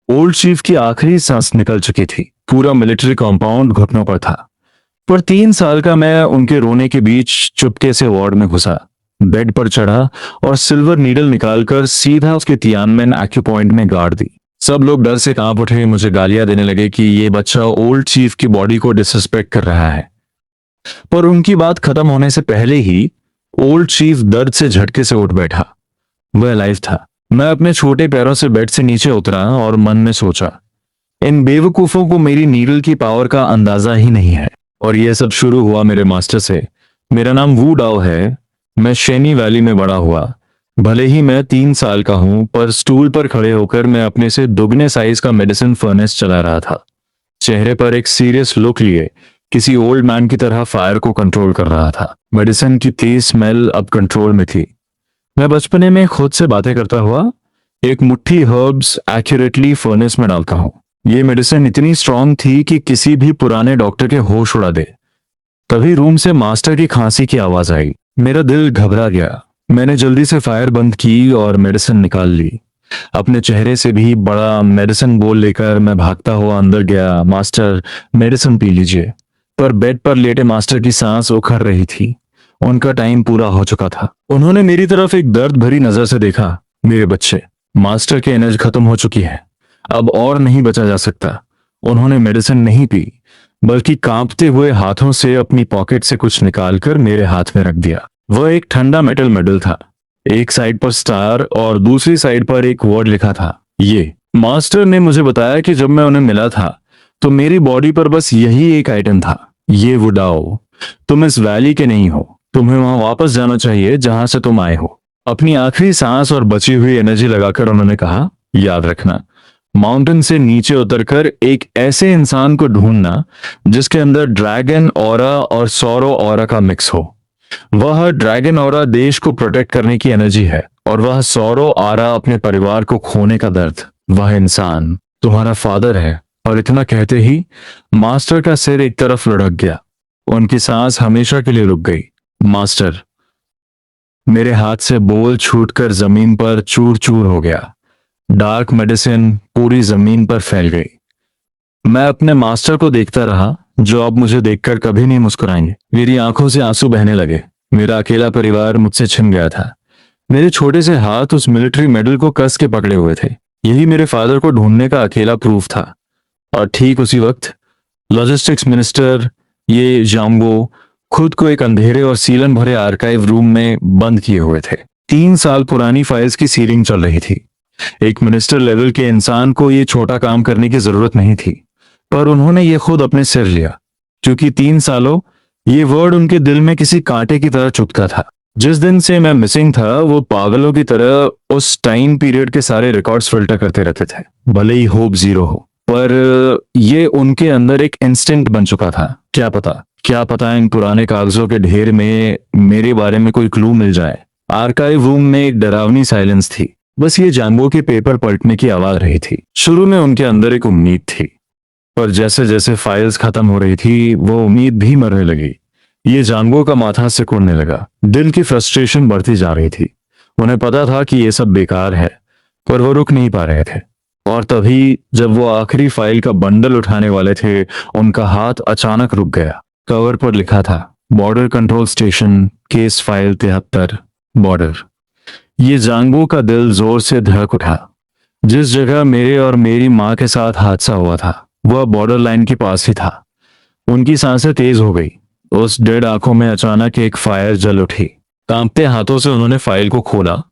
Old chief की आखिरी सांस निकल चुकी थी। पूरा मिलिट्री कंपाउंड घुटनों पर था। पर 3 साल का मैं उनके रोने के बीच चुपके से वार्ड में घुसा, बेड पर चढ़ा और सिल्वर नीडल निकालकर सीधा उसके तियानमेन एक्यूपॉइंट में गाड़ दी। सब लोग डर से कांप उठे, मुझे गालियां देने लगे कि ये बच्चा ओल्ड चीफ की बॉडी को डिसरिस्पेक्ट कर रहा है। पर उनकी बात खत्म होने से पहले ही ओल्ड चीफ दर्द से झटके से उठ बैठा। वह लाइव था। मैं अपने छोटे पैरों से बेड से नीचे उतरा और मन में सोचा, इन बेवकूफों को मेरी नीडल की पावर का अंदाजा ही नहीं है। और यह सब शुरू हुआ मेरे मास्टर से। मेरा नाम वू डाओ है। मैं शेनी वैली में बड़ा हुआ। भले ही मैं 3 साल का हूं, पर स्टूल पर खड़े होकर मैं अपने से दुगने साइज का मेडिसिन फर्नेस चला रहा था। चेहरे पर एक सीरियस लुक लिए किसी ओल्ड मैन की तरह फायर को कंट्रोल कर रहा था। मेडिसिन की तेज स्मेल अब कंट्रोल में थी। मैं बचपने में खुद से बातें करता हुआ एक मुट्ठी हर्ब्स एक्यूरेटली फर्नेस में डालता हूँ। ये मेडिसिन इतनी स्ट्रांग थी कि किसी भी पुराने डॉक्टर के होश उड़ा दे। तभी रूम से मास्टर की खांसी की आवाज आई। मेरा दिल घबरा गया। मैंने जल्दी से फायर बंद की और मेडिसिन निकाल ली। अपने चेहरे से भी बड़ा मेडिसिन बोल लेकर मैं भागता हुआ अंदर गया। मास्टर, मेडिसिन पी लीजिए। पर बेड पर लेटे मास्टर की सांस उखड़ रही थी। उनका टाइम पूरा हो चुका था। उन्होंने मेरी तरफ एक दर्द भरी नजर से देखा। मेरे बच्चे, मास्टर की एनर्जी खत्म हो चुकी है, अब और नहीं बचा जा सकता। उन्होंने मेडिसिन नहीं पी, बल्कि कांपते हुए हाथों से अपनी पॉकेट से कुछ निकालकर मेरे हाथ में रख दिया। वह एक ठंडा मेटल मेडल था। एक साइड पर स्टार और दूसरी साइड पर एक वर्ड लिखा था, ये। मास्टर ने मुझे बताया कि जब मैं उन्हें मिला था तो मेरी बॉडी पर बस यही एक आइटम था, ये वू डाओ। तुम इस वैली के नहीं हो। तुम्हें वहां वापस जाना चाहिए जहां से तुम आए हो। अपनी आखिरी सांस और बची हुई एनर्जी लगाकर उन्होंने कहा, याद रखना, माउंटेन से नीचे उतरकर एक ऐसे इंसान को ढूंढना जिसके अंदर ड्रैगन ऑरा और सौरो ऑरा का मिक्स हो। वह ड्रैगन ऑरा देश को प्रोटेक्ट करने की एनर्जी है, और वह सौरो ऑरा अपने परिवार को खोने का दर्द। वह इंसान तुम्हारा फादर है। और इतना कहते ही मास्टर का सिर एक तरफ लुढ़क गया। उनकी सांस हमेशा के लिए रुक गई। मास्टर, मेरे हाथ से बोल छूटकर जमीन पर चूर चूर हो गया। डार्क मेडिसिन पूरी जमीन पर फैल गई। मैं अपने मास्टर को देखता रहा, जो अब मुझे देखकर कभी नहीं मुस्कुराएंगे। मेरी आंखों से आंसू बहने लगे। मेरा अकेला परिवार मुझसे छिन गया था। मेरे छोटे से हाथ उस मिलिट्री मेडल को कस के पकड़े हुए थे। यही मेरे फादर को ढूंढने का अकेला प्रूफ था। और ठीक उसी वक्त लॉजिस्टिक्स मिनिस्टर ये जाम्बो खुद को एक अंधेरे और सीलन भरे आर्काइव रूम में बंद किए हुए थे। 3 साल पुरानी फाइल्स की सीलिंग चल रही थी। एक मिनिस्टर लेवल के इंसान को ये छोटा काम करने की जरूरत नहीं थी, पर उन्होंने ये खुद अपने सिर लिया, क्योंकि 3 सालों ये वर्ड उनके दिल में किसी कांटे की तरह चुभता था। जिस दिन से मैं मिसिंग था, वो पागलों की तरह उस टाइम पीरियड के सारे रिकॉर्ड्स फिल्टर करते रहते थे, भले ही होप जीरो हो। पर ये उनके अंदर एक इंस्टिंक्ट बन चुका था। क्या पता इन पुराने कागजों के ढेर में मेरे बारे में कोई क्लू मिल जाए। आर्काइव रूम में एक डरावनी साइलेंस थी। बस ये जाम्बो के पेपर पलटने की आवाज रही थी। शुरू में उनके अंदर एक उम्मीद थी, पर जैसे जैसे फाइल्स खत्म हो रही थी, वो उम्मीद भी मरने लगी। ये जाम्बो का माथा सिकुड़ने लगा। दिल की फ्रस्ट्रेशन बढ़ती जा रही थी। उन्हें पता था कि ये सब बेकार है, पर वो रुक नहीं पा रहे थे। और तभी जब वो आखिरी फाइल का बंडल उठाने वाले थे, उनका हाथ अचानक रुक गया। कवर पर लिखा था, border control station, case file 73, border. ये जांगबो का दिल जोर से धड़क उठा। जिस जगह मेरे और मेरी माँ के साथ हादसा हुआ था, वह बॉर्डर लाइन के पास ही था। उनकी सांसें तेज हो गई। उस डेढ़ आंखों में अचानक एक फायर जल उठी। कांपते हाथों से उन्होंने फाइल को खोला।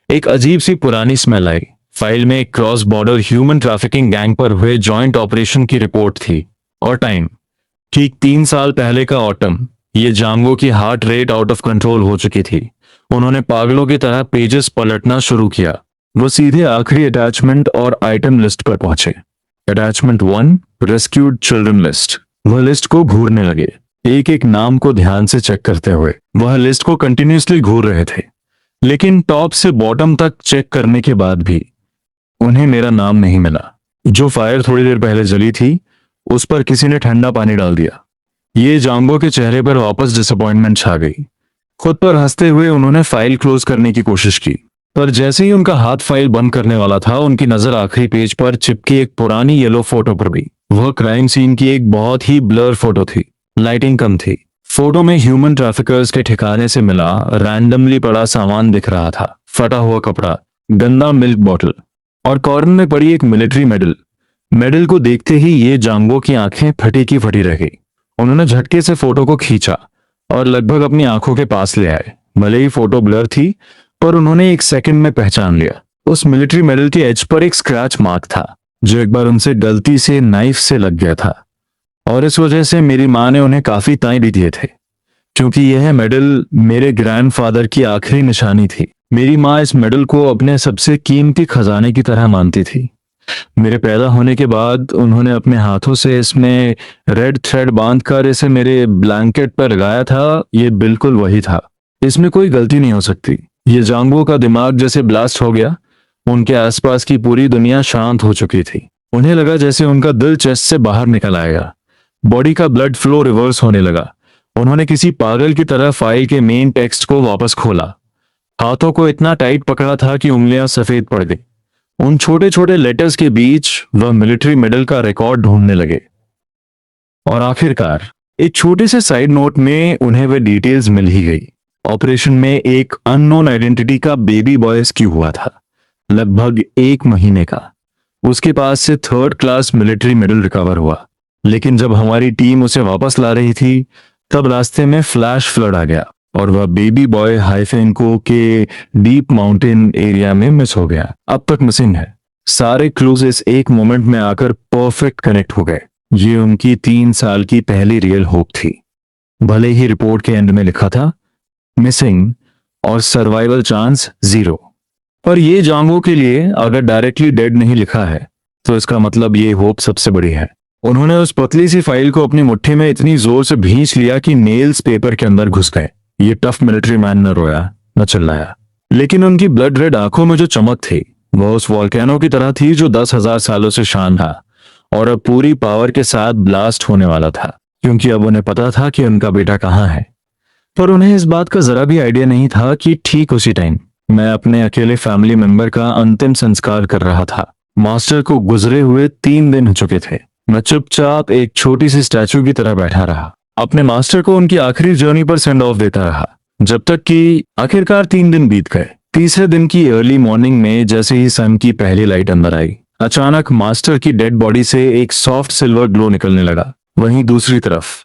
एक अजीब सी पुरानी स्मेल आई। फाइल में एक cross border human trafficking gang पर हुए जॉइंट ऑपरेशन की रिपोर्ट थी, और टाइम ठीक 3 साल पहले का ऑटम। ये जांगो की heart rate out of control हो चुकी थी। उन्होंने पागलों की तरह पेजेस पलटना शुरू किया। वो सीधे आखिरी अटैचमेंट और आइटम लिस्ट पर पहुंचे। Attachment 1, rescued children list. वह लिस्ट को घूरने लगे, एक एक नाम को ध्यान से चेक करते हुए। वह लिस्ट को कंटिन्यूसली घूर रहे थे, लेकिन टॉप से बॉटम तक चेक करने के बाद भी उन्हें मेरा नाम नहीं मिला। जो फायर थोड़ी देर पहले जली थी, उस पर किसी ने ठंडा पानी डाल दिया। ये जाम्बो के चेहरे पर वापस डिसअपॉइंटमेंट छा गई। खुद पर हंसते हुए उन्होंने फाइल क्लोज करने की कोशिश की, पर जैसे ही उनका हाथ फाइल बंद करने वाला था, उनकी नजर आखिरी पेज पर चिपकी एक पुरानी येलो फोटो पर भी। वह क्राइम सीन की एक बहुत ही ब्लर फोटो थी। लाइटिंग कम थी। फोटो में ह्यूमन ट्रैफिकर्स के ठिकाने से मिला रैंडमली पड़ा सामान दिख रहा था। फटा हुआ कपड़ा, गंदा मिल्क बॉटल और कॉर्नर में पड़ी एक मिलिट्री मेडल। मेडल को देखते ही ये जांगो की आंखें फटी की फटी रह गई। उन्होंने झटके से फोटो को खींचा और लगभग अपनी आंखों के पास ले आए। भले ही फोटो ब्लर थी, पर उन्होंने एक सेकंड में पहचान लिया। उस मिलिट्री मेडल के एज पर एक स्क्रैच मार्क था, जो एक बार उनसे गलती से नाइफ से लग गया था, और इस वजह से मेरी माँ ने उन्हें काफी ताने भी दिए थे, क्योंकि यह मेडल मेरे ग्रैंडफादर की आखिरी निशानी थी। मेरी माँ इस मेडल को अपने सबसे कीमती खजाने की तरह मानती थी। मेरे पैदा होने के बाद उन्होंने अपने हाथों से इसमें रेड थ्रेड बांधकर इसे मेरे ब्लैंकेट पर लगाया था। ये बिल्कुल वही था। इसमें कोई गलती नहीं हो सकती। ये जांगो का दिमाग जैसे ब्लास्ट हो गया। उनके आसपास की पूरी दुनिया शांत हो चुकी थी। उन्हें लगा जैसे उनका दिल चेस्ट से बाहर निकल आएगा। बॉडी का ब्लड फ्लो रिवर्स होने लगा। उन्होंने किसी पागल की तरह फाइल के मेन टेक्स्ट को वापस खोला। हाथों को इतना टाइट पकड़ा था कि उंगलियां सफेद पड़ गई। उन छोटे छोटे लेटर्स के बीच वह मिलिट्री मेडल का रिकॉर्ड ढूंढने लगे, और आखिरकार एक छोटे से साइड नोट में उन्हें वह डिटेल्स मिल ही गई। ऑपरेशन में एक अननोन आइडेंटिटी का बेबी बॉय रेस्क्यू हुआ था, लगभग 1 महीने का। उसके पास से 3rd class military medal recover हुआ। लेकिन जब हमारी टीम उसे वापस ला रही थी, तब रास्ते में फ्लैश फ्लड आ गया और वह बेबी बॉय हाइफेंको के डीप माउंटेन एरिया में मिस हो गया। अब तक मिसिंग है। सारे क्लूज इस एक मोमेंट में आकर परफेक्ट कनेक्ट हो गए। ये उनकी 3 साल की पहली रियल होप थी। भले ही रिपोर्ट के एंड में लिखा था मिसिंग और सर्वाइवल चांस 0, पर ये जांगो के लिए अगर डायरेक्टली डेड नहीं लिखा है, तो इसका मतलब ये होप सबसे बड़ी है। उन्होंने उस पतली सी फाइल को अपनी मुट्ठी में इतनी जोर से भींच लिया कि नेल्स पेपर के अंदर घुस गए। ये टफ मिलिट्री मैन न रोया न चिल्लाया, लेकिन उनकी ब्लड रेड आंखों में जो चमक थी, वह उस वॉल्केनो की तरह थी जो 10,000 सालों से शांत था और अब पूरी पावर के साथ ब्लास्ट होने वाला था। क्योंकि अब उन्हें पता था कि उनका बेटा कहाँ है, पर उन्हें इस बात का जरा भी आइडिया नहीं था कि ठीक उसी टाइम मैं अपने अकेले फैमिली मेंबर का अंतिम संस्कार कर रहा था। मास्टर को गुजरे हुए 3 दिन हो चुके थे। मैं चुपचाप एक छोटी सी स्टैचू की तरह बैठा रहा, अपने मास्टर को उनकी आखिरी जर्नी पर सेंड ऑफ देता रहा, जब तक कि आखिरकार 3 दिन बीत गए। तीसरे दिन की अर्ली मॉर्निंग में जैसे ही सन की पहली लाइट अंदर आई, अचानक मास्टर की डेड बॉडी से एक सॉफ्ट सिल्वर ग्लो निकलने लगा। वहीं दूसरी तरफ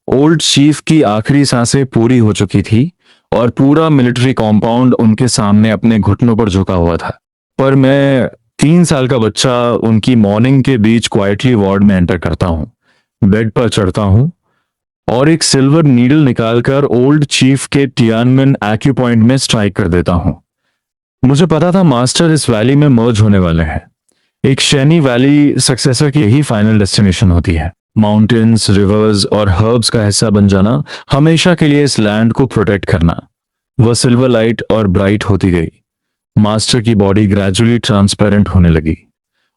ओल्ड चीफ की आखिरी सांसें पूरी हो चुकी थी और पूरा मिलिट्री कॉम्पाउंड उनके सामने अपने घुटनों पर झुका हुआ था। पर मैं 3 साल का बच्चा उनकी मॉर्निंग के बीच क्वाइटली वार्ड में एंटर करता हूँ, बेड पर चढ़ता हूँ और एक सिल्वर नीडल निकालकर ओल्ड चीफ के टियानमेन एक्यूपॉइंट में स्ट्राइक कर देता हूँ। मुझे पता था मास्टर इस वैली में मर्ज होने वाले हैं। एक शैनी वैली सक्सेसर की यही फाइनल डेस्टिनेशन होती है। माउंटेन्स, रिवर्स और हर्ब्स का हिस्सा बन जाना, हमेशा के लिए इस लैंड को प्रोटेक्ट करना। वह सिल्वर लाइट और ब्राइट होती गई। मास्टर की बॉडी ग्रेजुअली ट्रांसपेरेंट होने लगी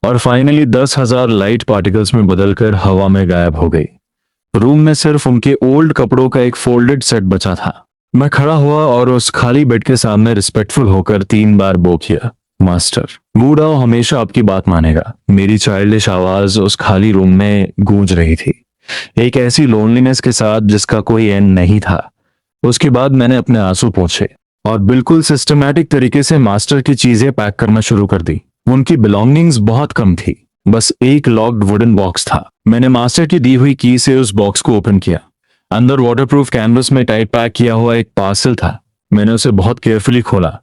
और फाइनली 10,000 लाइट पार्टिकल्स में बदलकर हवा में गायब हो गई। रूम में सिर्फ उनके ओल्ड कपड़ों का एक फोल्डेड सेट बचा था। मैं खड़ा हुआ और उस खाली बेड के सामने रिस्पेक्टफुल होकर 3 बार बो किया, मास्टर, बूढ़ा हमेशा आपकी बात मानेगा। मेरी चाइल्डिश आवाज उस खाली रूम में गूंज रही थी, एक ऐसी लोनलीनेस के साथ जिसका कोई एंड नहीं था। उसके बाद मैंने अपने आंसू पोंछे और बिल्कुल सिस्टमैटिक तरीके से मास्टर की चीजें पैक करना शुरू कर दी। उनकी बिलोंगिंग्स बहुत कम थी, बस एक लॉक्ड वुडन बॉक्स था। मैंने मास्टर की दी हुई की से उस बॉक्स को ओपन किया। अंदर वाटरप्रूफ कैनवस में टाइट पैक किया हुआ एक पार्सल था। मैंने उसे बहुत केयरफुली खोला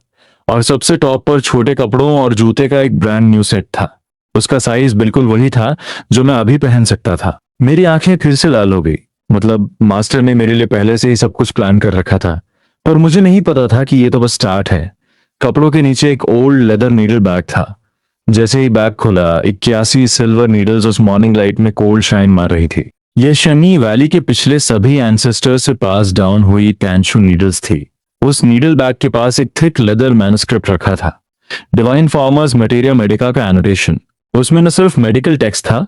और सबसे टॉप पर छोटे कपड़ों और जूते का एक ब्रांड न्यू सेट था। उसका साइज बिल्कुल वही था जो मैं अभी पहन सकता था। मेरी आंखें फिर से लाल हो गई। मतलब मास्टर ने मेरे लिए पहले से ही सब कुछ प्लान कर रखा था, पर मुझे नहीं पता था कि ये तो बस स्टार्ट है। कपड़ों के नीचे एक ओल्ड लेदर नीडल बैग था। जैसे ही बैग खुला, 81 सिल्वर नीडल्स उस मॉर्निंग लाइट में कोल्ड शाइन मार रही थी। ये शनी वैली के पिछले सभी एंसेस्टर्स से पास डाउन हुई टेंशु नीडल्स थी। उस नीडल बैग के पास एक थिक लेदर मैन्युस्क्रिप्ट रखा था, डिवाइन फार्मर्स मटेरिया मेडिका का एनोटेशन। उसमें न सिर्फ मेडिकल टेक्स्ट था,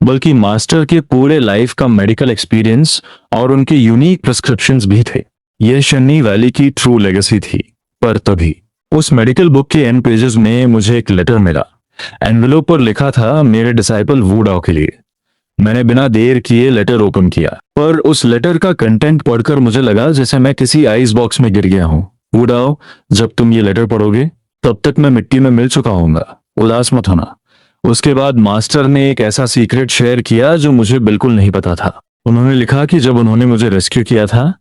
बल्कि मास्टर के पूरे लाइफ का मेडिकल एक्सपीरियंस और उनके यूनिक प्रिस्क्रिप्शंस भी थे। यह शनी वैली की ट्रू लेगेसी थी। पर तभी उस मेडिकल बुक के एंड पेजेस में मुझे एक लेटर मिला। एनवेलोप पर लिखा था मेरे डिसाइपल वुडाओ के लिए। मैंने बिना देर किए लेटर ओपन किया, पर उस लेटर का कंटेंट पढ़कर मुझे लगा जैसे मैं किसी आइस बॉक्स में गिर गया हूँ। वुडाओ, जब तुम ये लेटर पढ़ोगे तब तक मैं मिट्टी में मिल चुका हूँगा, उदास मत होना। उसके बाद मास्टर ने एक ऐसा सीक्रेट शेयर किया जो मुझे बिल्कुल नहीं पता था। उन्होंने लिखा कि जब उन्होंने मुझे रेस्क्यू किया था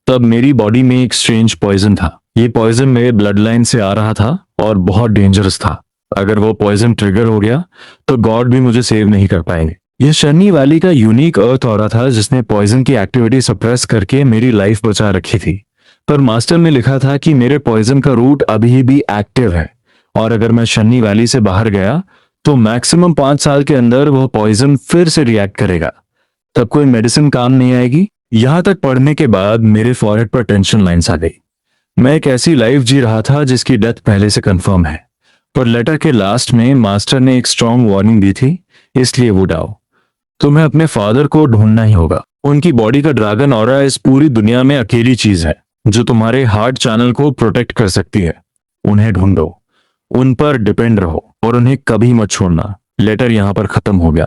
तब मेरी बॉडी में एक स्ट्रेंज पॉइजन था। ये पॉइजन मेरे ब्लड लाइन से आ रहा था और बहुत डेंजरस था। अगर वो पॉइजन ट्रिगर हो गया तो गॉड भी मुझे सेव नहीं कर पाएंगे। यह शनी वैली का यूनिक अर्थ ऑरा था जिसने पॉइजन की एक्टिविटी सप्रेस करके मेरी लाइफ बचा रखी थी। पर मास्टर ने लिखा था कि मेरे पॉइजन का रूट अभी भी एक्टिव है और अगर मैं शनी वैली से बाहर गया तो मैक्सिमम 5 साल के अंदर वो पॉइजन फिर से रिएक्ट करेगा। तब कोई मेडिसिन काम नहीं आएगी। यहां तक पढ़ने के बाद मेरे फॉरहेड पर टेंशन लाइंस आ गई। मैं एक ऐसी लाइफ जी रहा था जिसकी डेथ पहले से कंफर्म है। पर लेटर के लास्ट में मास्टर ने एक स्ट्रॉन्ग वार्निंग दी थी, इसलिए वुडाओ, तुम्हें अपने फादर को ढूंढना ही होगा। उनकी बॉडी का ड्रैगन ऑरा इस पूरी दुनिया में अकेली चीज है जो तुम्हारे हार्ट चैनल को प्रोटेक्ट कर सकती है। उन्हें ढूंढो, उन पर डिपेंड रहो और उन्हें कभी मत छोड़ना। लेटर यहाँ पर खत्म हो गया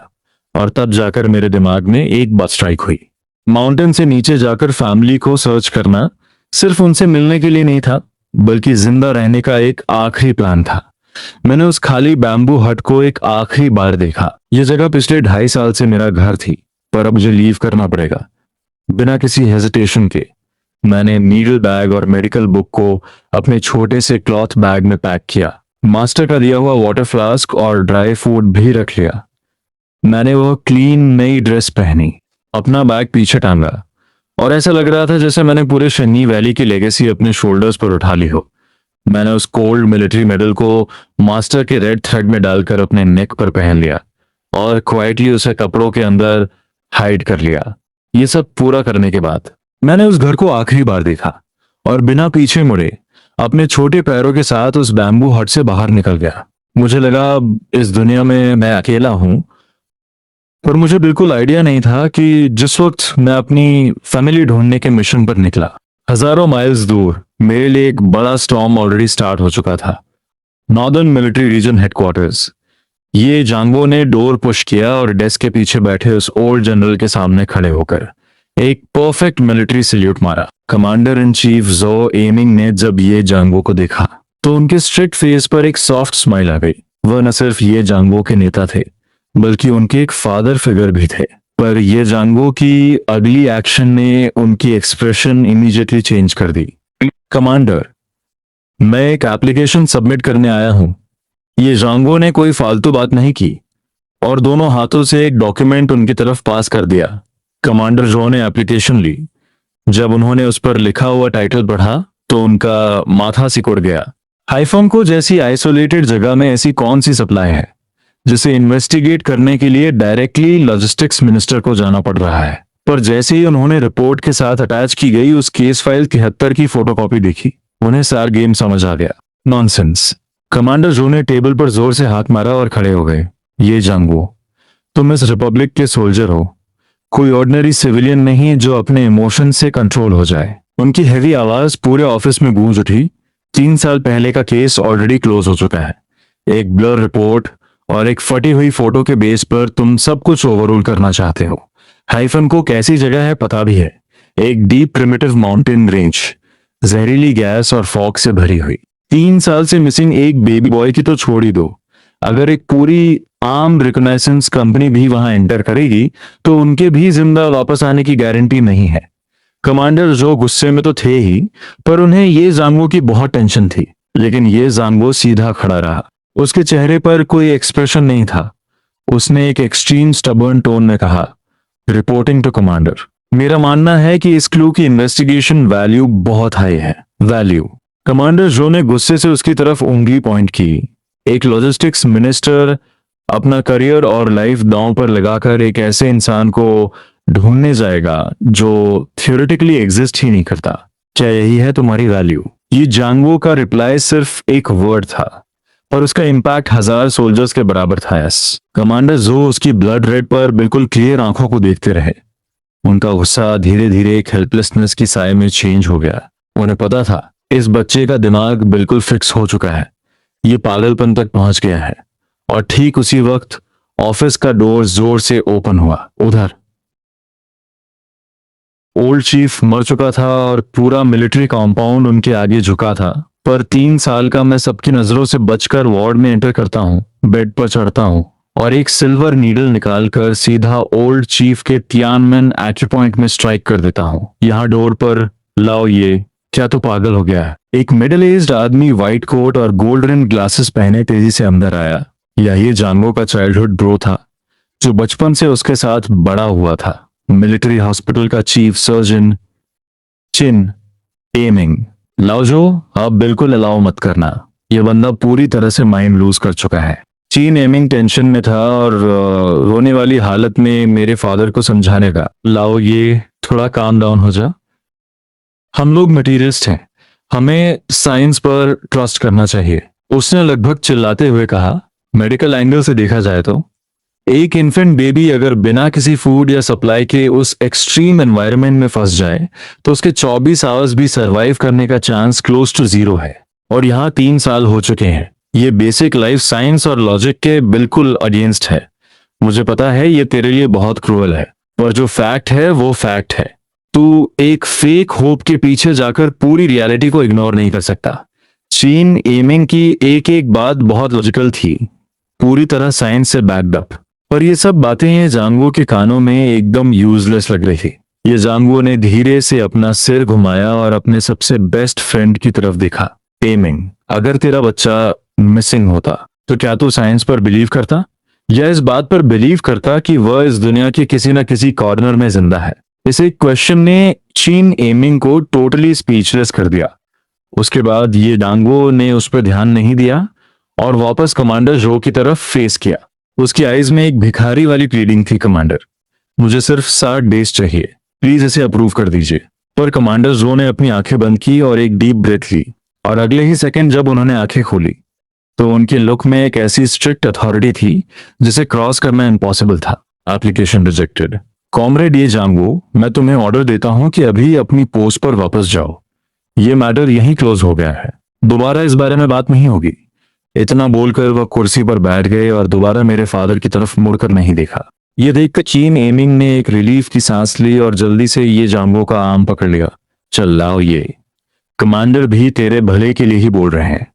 और तब जाकर मेरे दिमाग में एक बात स्ट्राइक हुई। माउंटेन से नीचे जाकर फैमिली को सर्च करना सिर्फ उनसे मिलने के लिए नहीं था, बल्कि जिंदा रहने का एक आखिरी प्लान था। मैंने उस खाली बैम्बू हट को एक आखिरी बार देखा। यह जगह पिछले 2.5 साल से मेरा घर थी, पर अब मुझे लीव करना पड़ेगा। बिना किसी हेजिटेशन के मैंने नीडल बैग और मेडिकल बुक को अपने छोटे से क्लॉथ बैग में पैक किया। मास्टर का दिया हुआ वाटर फ्लास्क और ड्राई फूड भी रख लिया। मैंने वो क्लीन नई ड्रेस पहनी, अपना बैग पीछे टांगा और ऐसा लग रहा था जैसे मैंने पूरे शनी वैली की लेगेसी अपने शोल्डर्स पर उठा ली हो। मैंने उस कोल्ड मिलिट्री मेडल को मास्टर के रेड थ्रेड में डालकर अपने नेक पर पहन लिया और क्वाइटली उसे कपड़ों के अंदर हाइड कर लिया। ये सब पूरा करने के बाद मैंने उस घर को आखिरी बार देखा और बिना पीछे मुड़े अपने छोटे पैरों के साथ उस बैम्बू हट से बाहर निकल गया। मुझे लगा इस दुनिया में मैं अकेला हूं, पर मुझे बिल्कुल आइडिया नहीं था कि जिस वक्त मैं अपनी फैमिली ढूंढने के मिशन पर निकला, हजारों माइल्स दूर मेरे लिए एक बड़ा स्टॉर्म ऑलरेडी स्टार्ट हो चुका था। Northern military region headquarters. ये जांगवो ने डोर पुश किया और डेस्क के पीछे बैठे उस ओल्ड जनरल के सामने खड़े होकर एक परफेक्ट मिलिट्री सल्यूट मारा। कमांडर इन चीफ जो एमिंग ने जब ये जांगवो को देखा तो उनके स्ट्रिक्ट फेस पर एक सॉफ्ट स्माइल आ गई। वह न सिर्फ ये जांगवो के नेता थे, बल्कि उनके एक फादर फिगर भी थे। पर ये जांगवो की अगली एक्शन ने उनकी एक्सप्रेशन इमीडिएटली चेंज कर दी। कमांडर, मैं एक एप्लीकेशन सबमिट करने आया हूं। ये जांगवो ने कोई फालतू बात नहीं की और दोनों हाथों से एक डॉक्यूमेंट उनकी तरफ पास कर दिया। कमांडर जो ने एप्लीकेशन ली। जब उन्होंने उस पर लिखा हुआ टाइटल पढ़ा तो उनका माथा सिकुड़ गया। हाइफोंको जैसी आइसोलेटेड जगह में ऐसी कौन सी सप्लाई है जिसे इन्वेस्टिगेट करने के लिए डायरेक्टली लॉजिस्टिक्स मिनिस्टर को जाना पड़ रहा है? पर जैसे ही उन्होंने रिपोर्ट के साथ अटैच की गई उस केस फाइल 73 की फोटोकॉपी देखी, उन्हें सारा गेम समझ आ गया। नॉनसेंस। कमांडर जो ने टेबल पर जोर से हाथ मारा और खड़े हो गए। ये जांगवो, तुम इस रिपब्लिक के सोल्जर हो, कोई ऑर्डिनरी सिविलियन नहीं जो अपने इमोशन से कंट्रोल हो जाए। उनकी हैवी आवाज पूरे ऑफिस में गूंज उठी। 3 साल पहले का केस ऑलरेडी क्लोज हो चुका है। एक ब्लर रिपोर्ट और एक फटी हुई फोटो के बेस पर तुम सब कुछ ओवररूल करना चाहते हो। हाइफोंको कैसी जगह है पता भी है, एक डीप प्रिमिटिव माउंटेन रेंज, जहरीली गैस और फॉग से भरी हुई। 3 साल से मिसिंग एक बेबी बॉय की तो छोड़ ही दो, अगर एक पूरी आर्म रिकॉग्नाइजेंस कंपनी भी वहां एंटर करेगी तो उनके भी जिंदा वापस आने की गारंटी नहीं है। कमांडर जो गुस्से में तो थे ही, पर उन्हें ये जांगवो की बहुत टेंशन थी। लेकिन ये जांगवो सीधा खड़ा रहा, उसके चेहरे पर कोई एक्सप्रेशन नहीं था। उसने एक एक्सट्रीम स्टबर्न टोन में कहा, रिपोर्टिंग टू कमांडर, मेरा मानना है कि इस क्लू की इन्वेस्टिगेशन वैल्यू बहुत हाई है। वैल्यू? कमांडर जो ने गुस्से से उसकी तरफ उंगली पॉइंट की। एक लॉजिस्टिक्स मिनिस्टर अपना करियर और लाइफ दांव पर लगाकर एक ऐसे इंसान को ढूंढने जाएगा जो थियोरेटिकली एग्जिस्ट ही नहीं करता। क्या यही है तुम्हारी वैल्यू? ये जांगवो का रिप्लाई सिर्फ एक वर्ड था, पर उसका इंपैक्ट 1000 सोल्जर्स के बराबर था। यस। कमांडर जो उसकी ब्लड रेड पर बिल्कुल क्लियर आंखों को देखते रहे। उनका गुस्सा धीरे धीरे एक हेल्पलेसनेस की साय में चेंज हो गया। उन्हें पता था इस बच्चे का दिमाग बिल्कुल फिक्स हो चुका है, ये पागलपन तक पहुंच गया है। और ठीक उसी वक्त ऑफिस का डोर जोर से ओपन हुआ। उधर ओल्ड चीफ मर चुका था और पूरा मिलिट्री कंपाउंड उनके आगे झुका था। पर 3 साल का मैं सबकी नजरों से बचकर वार्ड में एंटर करता हूँ, बेड पर चढ़ता हूँ और एक सिल्वर नीडल निकालकर सीधा ओल्ड चीफ के तियानमेन एक्यूपॉइंट में स्ट्राइक कर देता हूँ। यहाँ डोर पर लाओ ये, क्या तो पागल हो गया है? एक मिडिल एज्ड आदमी व्हाइट कोट और गोल्ड रिम ग्लासेस पहने तेजी से अंदर आया। यही जानवो का चाइल्डहुड ब्रो था, जो बचपन से उसके साथ बड़ा हुआ था। मिलिट्री हॉस्पिटल का चीफ सर्जन चिन एमिंग। लाओजो, अब बिल्कुल अलाउ मत करना, यह बंदा पूरी तरह से माइंड लूज कर चुका है। चीन एमिंग टेंशन में था और रोने वाली हालत में मेरे फादर को समझाने का, लाओ ये थोड़ा काम डाउन हो जा, हम लोग मटीरियलिस्ट हैं, हमें साइंस पर ट्रस्ट करना चाहिए। उसने लगभग चिल्लाते हुए कहा, मेडिकल एंगल से देखा जाए तो एक इन्फेंट बेबी अगर बिना किसी फूड या सप्लाई के उस एक्सट्रीम एनवायरनमेंट में फंस जाए तो उसके 24 आवर्स भी सरवाइव करने का चांस क्लोज टू 0 है। और यहाँ 3 साल हो चुके हैं। ये बेसिक लाइफ साइंस और लॉजिक के बिल्कुल अगेंस्ट है। मुझे पता है ये तेरे लिए बहुत क्रूअल है, पर जो फैक्ट है वो फैक्ट है। तू एक फेक होप के पीछे जाकर पूरी रियलिटी को इग्नोर नहीं कर सकता। चीन एमिंग की एक एक बात बहुत लॉजिकल थी, पूरी तरह साइंस से बैक्ड अप। पर ये सब बातें ये जानवो के कानों में एकदम यूजलेस लग रही थी। ये जानवो ने धीरे से अपना सिर घुमाया और अपने सबसे बेस्ट फ्रेंड की तरफ देखा। एमिंग, अगर तेरा बच्चा मिसिंग होता तो क्या तू साइंस पर बिलीव करता, या इस बात पर बिलीव करता कि वह इस दुनिया के किसी न किसी कॉर्नर में जिंदा है? इस एक क्वेश्चन ने चीन एमिंग को टोटली स्पीचलेस कर दिया। उसके बाद ये डांगो ने उस पर ध्यान नहीं दिया और वापस कमांडर जो की तरफ फेस किया। उसकी आईज में एक भिखारी वाली प्लीडिंग थी, कमांडर मुझे सिर्फ 60 डेज चाहिए, प्लीज इसे अप्रूव कर दीजिए। पर कमांडर जो ने अपनी आंखें बंद की और एक डीप ब्रेथ ली, और अगले ही सेकंड जब उन्होंने आंखें खोली तो उनके लुक में एक ऐसी स्ट्रिक्ट अथॉरिटी थी जिसे क्रॉस करना इम्पॉसिबल था। Application rejected. कॉमरेड ये जानवो, मैं तुम्हें ऑर्डर देता हूं कि अभी अपनी पोस्ट पर वापस जाओ। ये मैटर यहीं क्लोज हो गया है, दोबारा इस बारे में बात नहीं होगी। इतना बोलकर वह कुर्सी पर बैठ गए और दोबारा मेरे फादर की तरफ मुड़कर नहीं देखा। ये देखकर चीन एमिंग ने एक रिलीफ की सांस ली और जल्दी से ये जानवो का आर्म पकड़ लिया। चल लाओ ये, कमांडर भी तेरे भले के लिए ही बोल रहे हैं।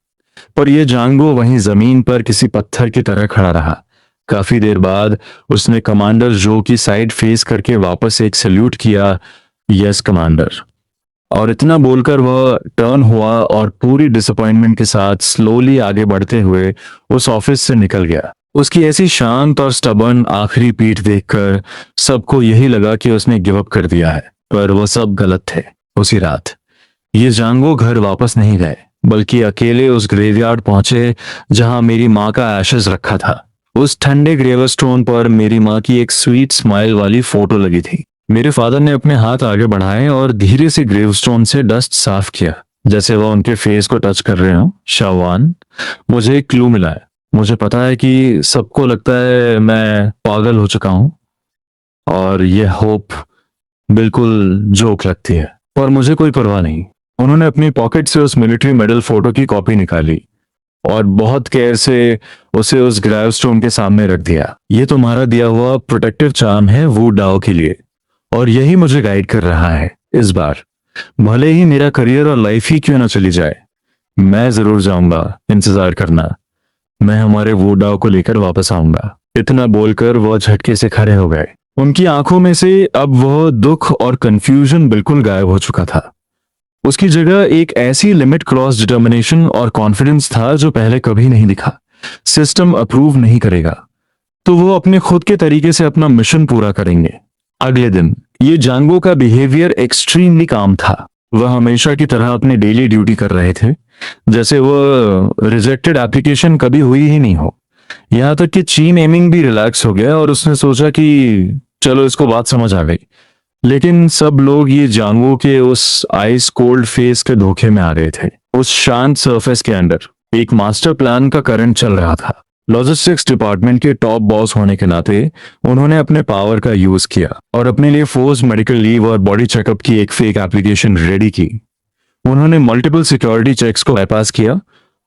पर यह जानवो वहीं जमीन पर किसी पत्थर की तरह खड़ा रहा। काफी देर बाद उसने कमांडर जो की साइड फेस करके वापस एक सल्यूट किया, यस कमांडर। और इतना बोलकर वह टर्न हुआ और पूरी डिसअपॉइंटमेंट के साथ स्लोली आगे बढ़ते हुए उस ऑफिस से निकल गया। उसकी ऐसी शांत और स्टबर्न आखिरी पीठ देखकर सबको यही लगा कि उसने गिव अप कर दिया है, पर वो सब गलत थे। उसी रात ये जानवो घर वापस नहीं गए, बल्कि अकेले उस ग्रेवयार्ड पहुंचे जहां मेरी माँ का एशेज रखा था। उस ठंडे ग्रेवस्टोन पर मेरी माँ की एक स्वीट स्माइल वाली फोटो लगी थी। मेरे फादर ने अपने हाथ आगे बढ़ाए और धीरे से ग्रेवस्टोन से डस्ट साफ किया, जैसे वह उनके फेस को टच कर रहे हो। शावान, मुझे एक क्लू मिला है। मुझे पता है कि सबको लगता है मैं पागल हो चुका हूं और यह होप बिल्कुल जोक लगती है, पर मुझे कोई परवाह नहीं। उन्होंने अपनी पॉकेट से उस मिलिट्री मेडल फोटो की कॉपी निकाली और बहुत केयर से उसे उस ग्रेवस्टोन के सामने रख दिया। ये तुम्हारा दिया हुआ प्रोटेक्टिव चार्म है वू डाओ के लिए, और यही मुझे गाइड कर रहा है इस बार। भले ही मेरा करियर और लाइफ ही क्यों ना चली जाए, मैं जरूर जाऊंगा, इंतजार करना, मैं हमारे वुडाओ को लेकर वापस आऊंगा। इतना बोलकर वह झटके से खड़े हो गए। उनकी आंखों में से अब वह दुख और कंफ्यूजन बिल्कुल गायब हो चुका था। उसकी जगह एक ऐसी लिमिट क्रॉस डिटर्मिनेशन और कॉन्फिडेंस था जो पहले कभी नहीं दिखा। सिस्टम अप्रूव नहीं करेगा तो वो अपने खुद के तरीके से अपना मिशन पूरा करेंगे। अगले दिन ये जानवो का बिहेवियर एक्सट्रीमली काम था। वह हमेशा की तरह अपने डेली ड्यूटी कर रहे थे, जैसे वह रिजेक्टेड एप्लीकेशन कभी हुई ही नहीं हो। यहाँ तक कि चीन एमिंग भी रिलैक्स हो गया और उसने सोचा कि चलो इसको बात समझ आ गई। लेकिन सब लोग ये जानवो के उस आइस कोल्ड फेस के धोखे में आ रहे थे। उस शांत सरफेस के अंदर एक मास्टर प्लान का करंट चल रहा था। लॉजिस्टिक्स डिपार्टमेंट के टॉप बॉस होने के नाते उन्होंने अपने पावर का यूज किया और अपने लिए फोर्स मेडिकल लीव और बॉडी चेकअप की एक फेक एप्लीकेशन रेडी की। उन्होंने मल्टीपल सिक्योरिटी चेक्स को बाईपास किया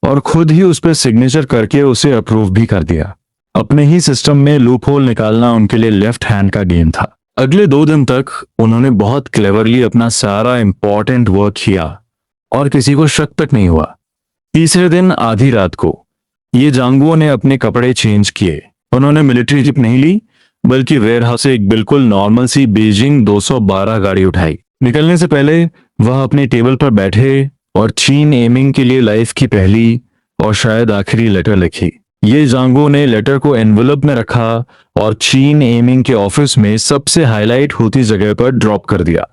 और खुद ही उस पर सिग्नेचर करके उसे अप्रूव भी कर दिया। अपने ही सिस्टम में लूपहोल निकालना उनके लिए लेफ्ट हैंड का गेम था। अगले 2 दिन तक उन्होंने बहुत क्लेवरली अपना सारा इंपॉर्टेंट वर्क किया और किसी को शक तक नहीं हुआ। तीसरे दिन आधी रात को ये जांगुओं ने अपने कपड़े चेंज किए। उन्होंने मिलिट्री जीप नहीं ली, बल्कि वेयरहाउस से एक बिल्कुल नॉर्मल सी बीजिंग 212 गाड़ी उठाई। निकलने से पहले वह अपने टेबल पर बैठे और चीन एमिंग के लिए लाइफ की पहली और शायद आखिरी लेटर लिखी। ये जांगो ने लेटर को एनवेलप में रखा और चीन एमिंग के ऑफिस में सबसे हाईलाइट होती जगह पर ड्रॉप कर दिया।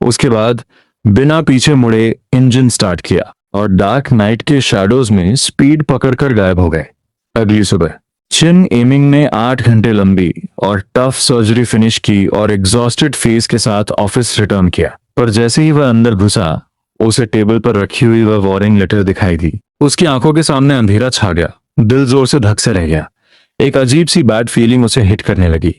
उसके बाद बिना पीछे मुड़े इंजन स्टार्ट किया और डार्क नाइट के शैडोज में स्पीड पकड़कर गायब हो गए। अगली सुबह चिन एमिंग ने 8 घंटे लंबी और टफ सर्जरी फिनिश की और एग्जॉस्टेड फेस के साथ ऑफिस रिटर्न किया। पर जैसे ही वह अंदर घुसा, उसे टेबल पर रखी हुई वह वार्निंग लेटर दिखाई दी। उसकी आंखों के सामने अंधेरा छा गया, दिल जोर से धक से रह गया। एक अजीब सी बैड फीलिंग उसे हिट करने लगी।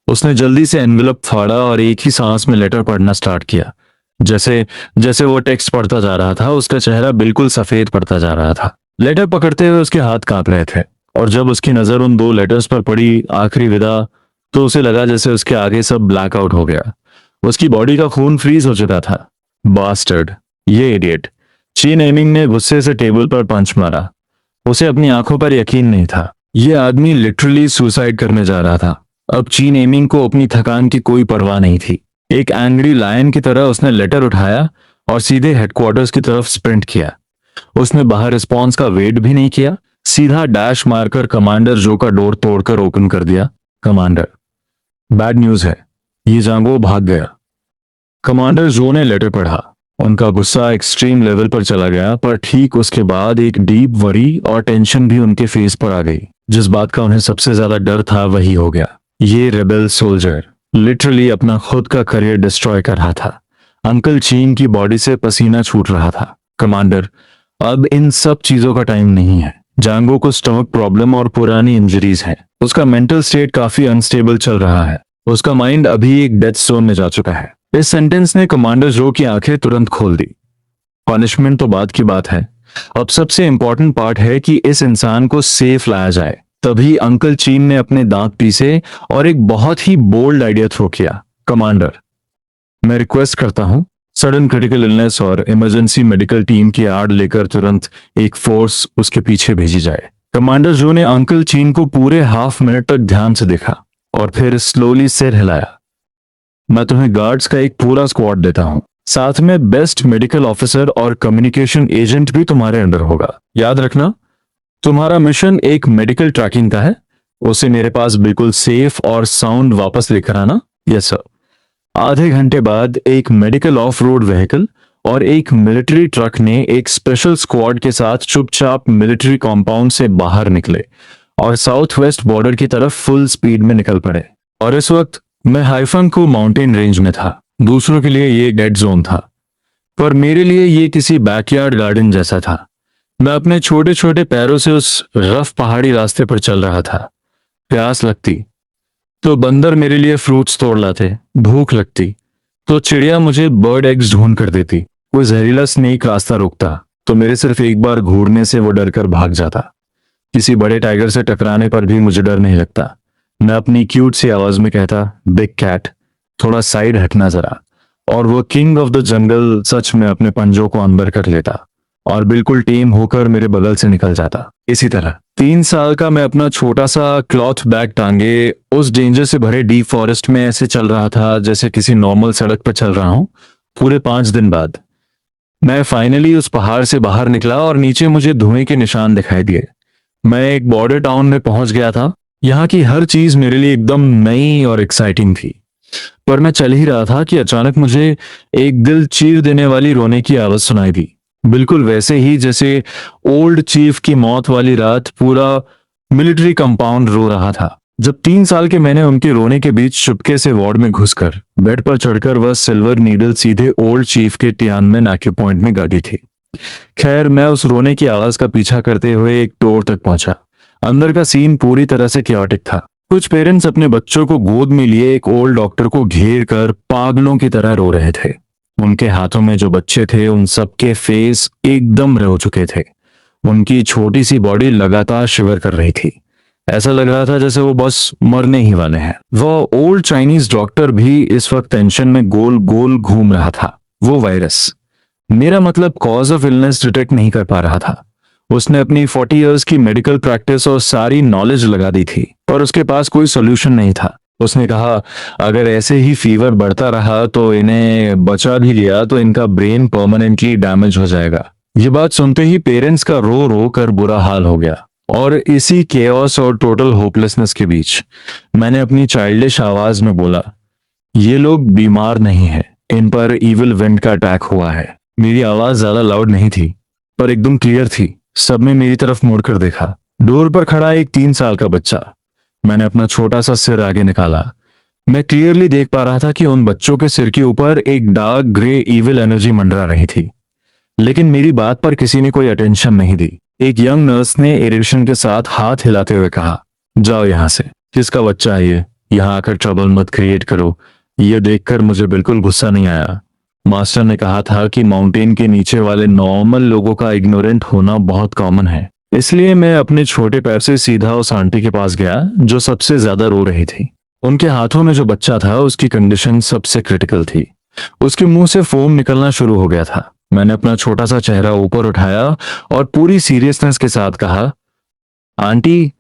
उसने जल्दी से एनवेलप फाड़ा और एक ही सांस में लेटर पढ़ना स्टार्ट किया। जैसे जैसे वो टेक्स्ट पढ़ता जा रहा था, उसका चेहरा बिल्कुल सफेद पड़ता जा रहा था। लेटर पकड़ते हुए उसके हाथ कांप रहे थे और जब उसकी नजर उन 2 लेटर्स पर पड़ी, आखिरी विदा, तो उसे लगा जैसे उसके आगे सब ब्लैकआउट हो गया। उसकी बॉडी का खून फ्रीज हो चुका था। बास्टर्ड, ये इडियट। चीन एमिंग ने गुस्से से टेबल पर पंच मारा। उसे अपनी आंखों पर यकीन नहीं था। यह आदमी लिटरली सुसाइड करने जा रहा था। अब चीन एमिंग को अपनी थकान की कोई परवाह नहीं थी। एक एंग्री लायन की तरह उसने लेटर उठाया और सीधे हेडक्वार्टर्स की तरफ स्प्रिंट किया। उसने बाहर रिस्पॉन्स का वेट भी नहीं किया, सीधा डैश मारकर कमांडर जो का डोर तोड़कर ओपन कर दिया। कमांडर, बैड न्यूज है, ये जांगो भाग गया। कमांडर जो ने लेटर पढ़ा। उनका गुस्सा एक्सट्रीम लेवल पर चला गया, पर ठीक उसके बाद एक डीप वरी और टेंशन भी उनके फेस पर आ गई। जिस बात का उन्हें सबसे ज्यादा डर था वही हो गया। ये रेबेल सोल्जर लिटरली अपना खुद का करियर डिस्ट्रॉय कर रहा था। अंकल चीन की बॉडी से पसीना छूट रहा था। कमांडर, अब इन सब चीजों का टाइम नहीं है। जांगो को स्टमक प्रॉब्लम और पुरानी इंजरीज है। उसका मेंटल स्टेट काफी अनस्टेबल चल रहा है। उसका माइंड अभी एक डेथ जोन में जा चुका है। इस सेंटेंस ने कमांडर जो की आंखें तुरंत खोल दी। पनिशमेंट तो बात की बात है, अब सबसे इंपॉर्टेंट पार्ट है कि इस इंसान को सेफ लाया जाए। तभी अंकल चीन ने अपने दांत पीसे और एक बहुत ही बोल्ड आइडिया थ्रो किया। कमांडर, मैं रिक्वेस्ट करता हूं, सडन क्रिटिकल इलनेस और इमरजेंसी मेडिकल टीम की आड़ लेकर तुरंत एक फोर्स उसके पीछे भेजी जाए। कमांडर जो ने अंकल चीन को पूरे हाफ मिनट तक ध्यान से देखा और फिर स्लोली सिर हिलाया। मैं तुम्हें गार्ड्स का एक पूरा स्क्वाड देता हूं, साथ में बेस्ट मेडिकल ऑफिसर और कम्युनिकेशन एजेंट भी तुम्हारे अंडर होगा। याद रखना, तुम्हारा मिशन एक मेडिकल ट्रैकिंग का है। उसे मेरे पास बिल्कुल सेफ और साउंड वापस लेकर आना। Yes sir. आधे घंटे बाद एक मेडिकल ऑफ रोड व्हीकल और एक मिलिट्री ट्रक ने एक स्पेशल स्क्वाड के साथ चुपचाप मिलिट्री कॉम्पाउंड से बाहर निकले और साउथ वेस्ट बॉर्डर की तरफ फुल स्पीड में निकल पड़े। और इस वक्त मैं हाइफंग को माउंटेन रेंज में था। दूसरों के लिए ये डेड जोन था, पर मेरे लिए ये किसी बैकयार्ड गार्डन जैसा था। मैं अपने छोटे छोटे पैरों से उस रफ पहाड़ी रास्ते पर चल रहा था। प्यास लगती तो बंदर मेरे लिए फ्रूट्स तोड़ लाते, भूख लगती तो चिड़िया मुझे बर्ड एग्स ढूंढ कर देती, कोई जहरीला स्नेक रास्ता रोकता तो मेरे सिर्फ एक बार घूरने से वो डर कर भाग जाता। किसी बड़े टाइगर से टकराने पर भी मुझे डर नहीं लगता। मैं अपनी क्यूट सी आवाज में कहता, बिग कैट थोड़ा साइड हटना जरा, और वो किंग ऑफ द जंगल सच में अपने पंजों को अंबर कर लेता और बिल्कुल टेम होकर मेरे बगल से निकल जाता। इसी तरह 3 साल का मैं अपना छोटा सा क्लॉथ बैग टांगे उस डेंजर से भरे डीप फॉरेस्ट में ऐसे चल रहा था जैसे किसी नॉर्मल सड़क पर चल रहा हूं। पूरे 5 दिन बाद मैं फाइनली उस पहाड़ से बाहर निकला और नीचे मुझे धुएं के निशान दिखाई दिए। मैं एक बॉर्डर टाउन में पहुंच गया था। यहाँ की हर चीज मेरे लिए एकदम नई और एक्साइटिंग थी। पर मैं चल ही रहा था कि अचानक मुझे एक दिल चीर देने वाली रोने की आवाज सुनाई दी, बिल्कुल वैसे ही जैसे ओल्ड चीफ की मौत वाली रात पूरा मिलिट्री कंपाउंड रो रहा था। जब 3 साल के मैंने उनके रोने के बीच चुपके से वार्ड में घुसकर बेड पर चढ़कर वह सिल्वर नीडल सीधे ओल्ड चीफ के तियानमेन एक्यूपॉइंट में गाड़ी थी। खैर, मैं उस रोने की आवाज का पीछा करते हुए एक डोर तक पहुंचा। अंदर का सीन पूरी तरह से क्योटिक था। कुछ पेरेंट्स अपने बच्चों को गोद में लिए एक ओल्ड डॉक्टर को घेर कर पागलों की तरह रो रहे थे। उनके हाथों में जो बच्चे थे उन सबके फेस एकदम रो चुके थे। उनकी छोटी सी बॉडी लगातार शिवर कर रही थी। ऐसा लग रहा था जैसे वो बस मरने ही वाले हैं। वो ओल्ड चाइनीज डॉक्टर भी इस वक्त टेंशन में गोल गोल घूम रहा था। वो वायरस, मेरा मतलब कॉज ऑफ इलनेस, डिटेक्ट नहीं कर पा रहा था। उसने अपनी 40 इयर्स की मेडिकल प्रैक्टिस और सारी नॉलेज लगा दी थी, पर उसके पास कोई सोल्यूशन नहीं था। उसने कहा अगर ऐसे ही फीवर बढ़ता रहा तो इन्हें बचा भी लिया तो इनका ब्रेन परमानेंटली डैमेज हो जाएगा। ये बात सुनते ही पेरेंट्स का रो रो कर बुरा हाल हो गया। और इसी केओस और टोटल होपलेसनेस के बीच मैंने अपनी चाइल्डिश आवाज में बोला, ये लोग बीमार नहीं है, इन पर इविल विंड का अटैक हुआ है। मेरी आवाज ज्यादा लाउड नहीं थी, पर एकदम क्लियर थी। सबने मेरी तरफ मुड़कर देखा। डोर पर खड़ा एक 3 साल का बच्चा। मैंने अपना छोटा सा सिर आगे निकाला। मैं क्लियरली देख पा रहा था कि उन बच्चों के सिर के ऊपर एक डार्क ग्रे इविल एनर्जी मंडरा रही थी, लेकिन मेरी बात पर किसी ने कोई अटेंशन नहीं दी। एक यंग नर्स ने इरिटेशन के साथ हाथ हिलाते हुए कहा, जाओ यहां से। किसका बच्चा है ये? यहाँ आकर ट्रबल मत क्रिएट करो। ये देखकर मुझे बिल्कुल गुस्सा नहीं आया। मास्टर ने कहा था कि माउंटेन के नीचे वाले नॉर्मल लोगों का इग्नोरेंट होना बहुत कॉमन है। इसलिए मैं अपने छोटे पैर से सीधा उस आंटी के पास गया जो सबसे ज्यादा रो रही थी। उनके हाथों में जो बच्चा था उसकी कंडीशन सबसे क्रिटिकल थी। उसके मुंह से फोम निकलना शुरू हो गया था। मैंने अपना छोटा सा चेहरा ऊपर उठाया और पूरी सीरियसनेस के साथ कहा, आंटी,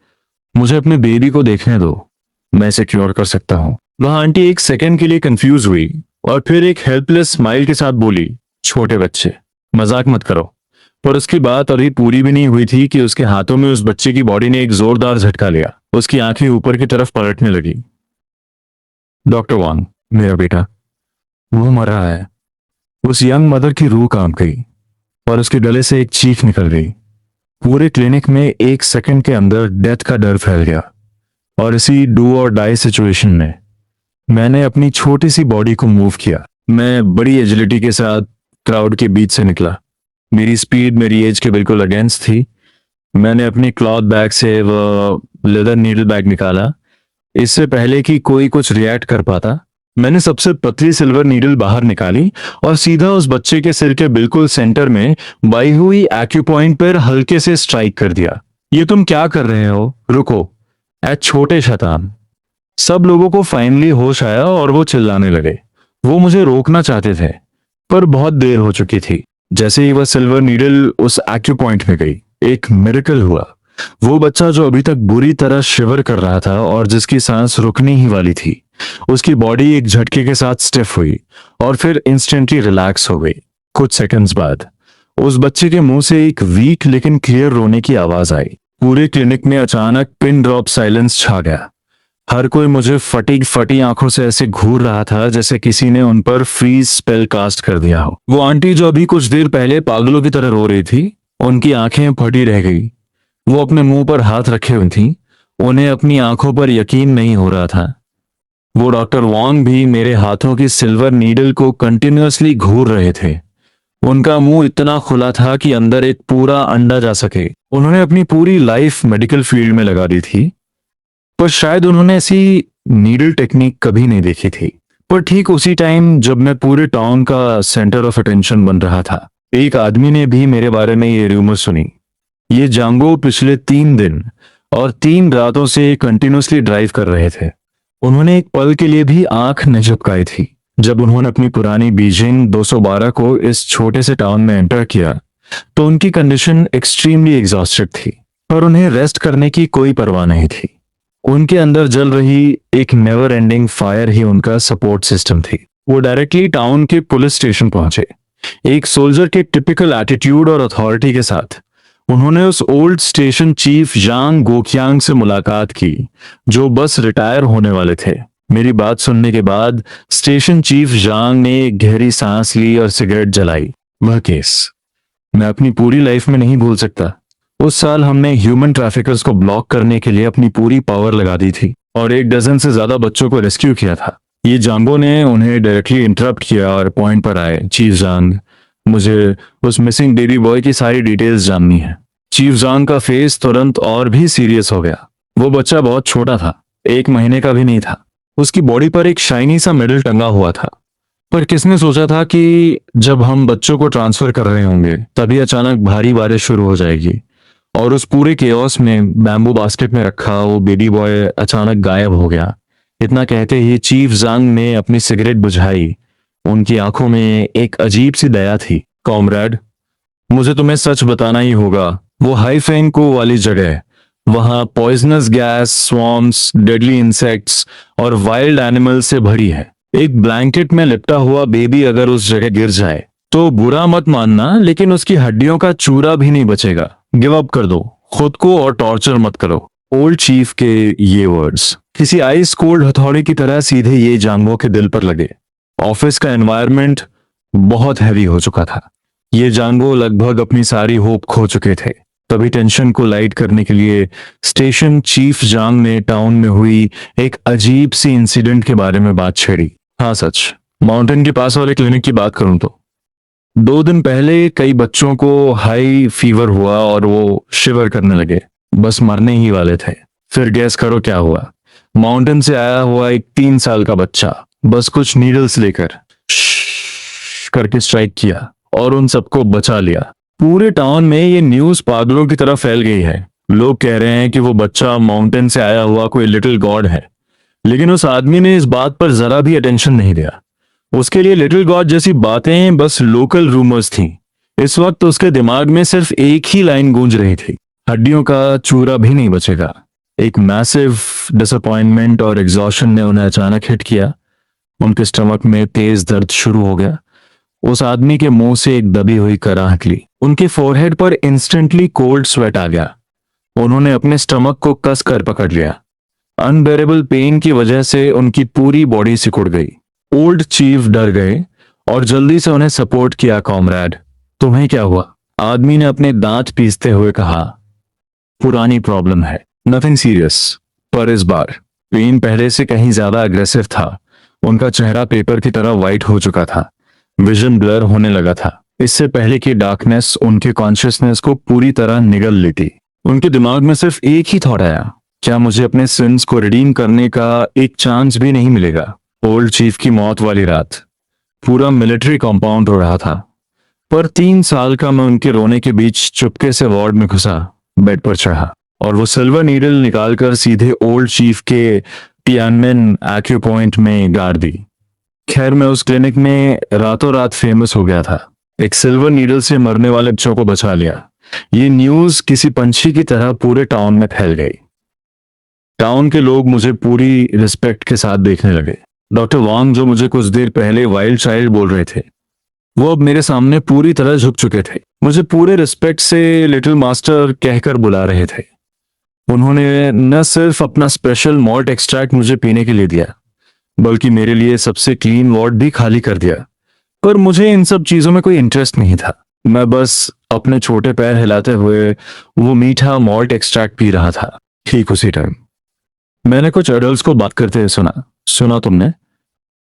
मुझे अपने बेबी को देखने दो, मैं इसे क्योर कर सकता हूँ। वह आंटी एक सेकंड के लिए कंफ्यूज हुई और फिर एक हेल्पलेस स्माइल के साथ बोली, छोटे बच्चे, मजाक मत करो। पर उसकी बात अभी पूरी भी नहीं हुई थी कि उसके हाथों में उस बच्चे की बॉडी ने एक जोरदार झटका लिया। उसकी आंखें ऊपर की तरफ पलटने लगी। डॉक्टर वांग, मेरा बेटा, वो मर रहा है। उस यंग मदर की रूह कांप गई और उसके गले से एक चीख निकल गई। पूरे क्लिनिक में एक सेकंड के अंदर डेथ का डर फैल गया। और इसी डू और डाई सिचुएशन में मैंने अपनी छोटी सी बॉडी को मूव किया। मैं बड़ी एजिलिटी के साथ क्राउड के बीच से निकला। मेरी स्पीड मेरी एज के बिल्कुल अगेंस्ट थी। मैंने अपनी क्लॉथ बैग से वो लेदर नीडल बैग निकाला। इससे पहले कि कोई कुछ रिएक्ट कर पाता, मैंने सबसे पतली सिल्वर नीडल बाहर निकाली और सीधा उस बच्चे के सिर के बिल्कुल सेंटर में बाई हुई एक्यूपॉइंट पर हल्के से स्ट्राइक कर दिया। ये तुम क्या कर रहे हो? रुको, ए छोटे शैतान। सब लोगों को फाइनली होश आया और वो चिल्लाने लगे। वो मुझे रोकना चाहते थे, पर बहुत देर हो चुकी थी। जैसे ही वह सिल्वर नीडल उस एक्यूपॉइंट में गई, एक मिरेकल हुआ। वो बच्चा जो अभी तक बुरी तरह शिवर कर रहा था और जिसकी सांस रुकनी ही वाली थी, उसकी बॉडी एक झटके के साथ स्टिफ हुई और फिर इंस्टेंटली रिलैक्स हो गई। कुछ सेकंड्स बाद उस बच्चे के मुंह से एक वीक लेकिन क्लियर रोने की आवाज आई। पूरे क्लिनिक में अचानक पिन ड्रॉप साइलेंस छा गया। हर कोई मुझे फटी फटी आंखों से ऐसे घूर रहा था जैसे किसी ने उन पर फ्रीज स्पेल कास्ट कर दिया हो। वो आंटी जो अभी कुछ देर पहले पागलों की तरह रो रही थी, उनकी आंखें फटी रह गई। वो अपने मुंह पर हाथ रखे हुए थी। उन्हें अपनी आंखों पर यकीन नहीं हो रहा था। वो डॉक्टर वांग भी मेरे हाथों की सिल्वर नीडल को कंटिन्यूअसली घूर रहे थे। उनका मुंह इतना खुला था कि अंदर एक पूरा अंडा जा सके। उन्होंने अपनी पूरी लाइफ मेडिकल फील्ड में लगा दी थी, पर शायद उन्होंने ऐसी नीडल टेक्निक कभी नहीं देखी थी। पर ठीक उसी टाइम जब मैं पूरे टाउन का सेंटर ऑफ अटेंशन बन रहा था, एक आदमी ने भी मेरे बारे में ये रूमर सुनी। ये जांगो पिछले 3 दिन और 3 रातों से कंटिन्यूअसली ड्राइव कर रहे थे। उन्होंने एक पल के लिए भी आंख न झपकाई थी। जब उन्होंने अपनी पुरानी बीजिंग 212 को इस छोटे से टाउन में एंटर किया तो उनकी कंडीशन एक्सट्रीमली एग्जॉस्टेड थी, पर उन्हें रेस्ट करने की कोई परवाह नहीं थी। उनके अंदर जल रही एक नेवर एंडिंग फायर ही उनका सपोर्ट सिस्टम थी। वो डायरेक्टली टाउन के पुलिस स्टेशन पहुंचे। एक सोल्जर के टिपिकल एटीट्यूड और अथॉरिटी के साथ उन्होंने उस ओल्ड स्टेशन चीफ यांग गोकियांग से मुलाकात की, जो बस रिटायर होने वाले थे। मेरी बात सुनने के बाद स्टेशन चीफ यांग ने एक गहरी सांस ली और सिगरेट जलाई। वह केस मैं अपनी पूरी लाइफ में नहीं भूल सकता। उस साल हमने ह्यूमन ट्रैफिकर्स को ब्लॉक करने के लिए अपनी पूरी पावर लगा दी थी और 1 डजन से ज्यादा बच्चों को रेस्क्यू किया था। ये जांगो ने उन्हें डायरेक्टली इंटरप्ट किया और पॉइंट पर आए, चीफ जांग, मुझे उस मिसिंग बेबी बॉय की सारी डिटेल्स जाननी है। चीफ जांग का फेस तुरंत और भी सीरियस हो गया। वो बच्चा बहुत छोटा था, 1 महीने का भी नहीं था। उसकी बॉडी पर एक शाइनी सा मेडल टंगा हुआ था। पर किसने सोचा था कि जब हम बच्चों को ट्रांसफर कर रहे होंगे तभी अचानक भारी बारिश शुरू हो जाएगी और उस पूरे केओस में बैम्बू बास्केट में रखा वो बेबी बॉय अचानक गायब हो गया। इतना कहते ही चीफ जांग ने अपनी सिगरेट बुझाई। उनकी आंखों में एक अजीब सी दया थी। कॉमरेड, मुझे तुम्हें सच बताना ही होगा। वो हाई फेंको वाली जगह, वहां पॉइजनस गैस, स्वॉर्म्स, डेडली इंसेक्ट्स और वाइल्ड एनिमल से भरी है। एक ब्लैंकेट में लिपटा हुआ बेबी अगर उस जगह गिर जाए तो बुरा मत मानना, लेकिन उसकी हड्डियों का चूरा भी नहीं बचेगा। गिव अप कर दो खुद को और टॉर्चर मत करो। ओल्ड चीफ के ये वर्ड्स किसी आइस कोल्ड हथौड़े की तरह सीधे ये जानवों के दिल पर लगे। ऑफिस का एनवायरनमेंट बहुत हैवी हो चुका था। ये जानवों लगभग अपनी सारी होप खो चुके थे। तभी टेंशन को लाइट करने के लिए स्टेशन चीफ जांग ने टाउन में हुई एक अजीब सी इंसिडेंट के बारे में बात छेड़ी। हाँ सच, माउंटेन के पास वाले क्लिनिक की बात करूं तो 2 दिन पहले कई बच्चों को हाई फीवर हुआ और वो शिवर करने लगे, बस मरने ही वाले थे। फिर गैस करो क्या हुआ। माउंटेन से आया हुआ एक 3 साल का बच्चा बस कुछ नीडल्स लेकर करके स्ट्राइक किया और उन सबको बचा लिया। पूरे टाउन में ये न्यूज पागलों की तरह फैल गई है। लोग कह रहे हैं कि वो बच्चा माउंटेन से आया हुआ कोई लिटिल गॉड है, लेकिन उस आदमी ने इस बात पर जरा भी अटेंशन नहीं दिया। उसके लिए लिटिल गॉड जैसी बातें बस लोकल रूमर्स थीं। इस वक्त उसके दिमाग में सिर्फ एक ही लाइन गूंज रही थी, हड्डियों का चूरा भी नहीं बचेगा। एक मैसिव डिसअपॉइंटमेंट और एग्जॉशन ने उन्हें अचानक हिट किया। उनके स्टमक में तेज दर्द शुरू हो गया। उस आदमी के मुंह से एक दबी हुई कराह निकली। उनके फोरहेड पर इंस्टेंटली कोल्ड स्वेट आ गया। उन्होंने अपने स्टमक को कस कर पकड़ लिया। अनबेरेबल पेन की वजह से उनकी पूरी बॉडी सिकुड़ गई। ओल्ड चीफ डर गए और जल्दी से उन्हें सपोर्ट किया। कॉमरेड, तुम्हें क्या हुआ? आदमी ने अपने दांत पीसते हुए कहा, पुरानी प्रॉब्लम है, नथिंग सीरियस। पर इस बार पेन पहले से कहीं ज्यादा अग्रेसिव था। उनका चेहरा पेपर की तरह व्हाइट हो चुका था। विजन ब्लर होने लगा था। इससे पहले कि डार्कनेस उनके कॉन्शियसनेस को पूरी तरह निगल लेती, उनके दिमाग में सिर्फ एक ही थॉट आया, क्या मुझे अपने सिंस को रिडीम करने का एक चांस भी नहीं मिलेगा? ओल्ड चीफ की मौत वाली रात पूरा मिलिट्री कंपाउंड हो रहा था, पर 3 साल का मैं उनके रोने के बीच चुपके से वार्ड में घुसा, बेड पर चढ़ा और वो सिल्वर नीडल निकालकर सीधे ओल्ड चीफ के टियानमेन एक्यूपॉइंट में गाड़ दी। खैर, मैं उस क्लिनिक में रातों रात फेमस हो गया था। एक सिल्वर नीडल से मरने वाले बच्चों को बचा लिया। ये न्यूज किसी पंछी की तरह पूरे टाउन में फैल गई। टाउन के लोग मुझे पूरी रिस्पेक्ट के साथ देखने लगे। डॉक्टर वांग, जो मुझे कुछ देर पहले वाइल्ड चाइल्ड बोल रहे थे, वो अब मेरे सामने पूरी तरह झुक चुके थे। मुझे पूरे रिस्पेक्ट से लिटिल मास्टर कहकर बुला रहे थे। उन्होंने न सिर्फ अपना स्पेशल मॉल्ट एक्सट्रैक्ट मुझे पीने के लिए दिया, बल्कि मेरे लिए सबसे क्लीन वार्ड भी खाली कर दिया। पर मुझे इन सब चीजों में कोई इंटरेस्ट नहीं था। मैं बस अपने छोटे पैर हिलाते हुए वो मीठा मॉल्ट एक्सट्रैक्ट पी रहा था। ठीक उसी टाइम मैंने कुछ एडल्ट्स को बात करते हुए सुना तुमने?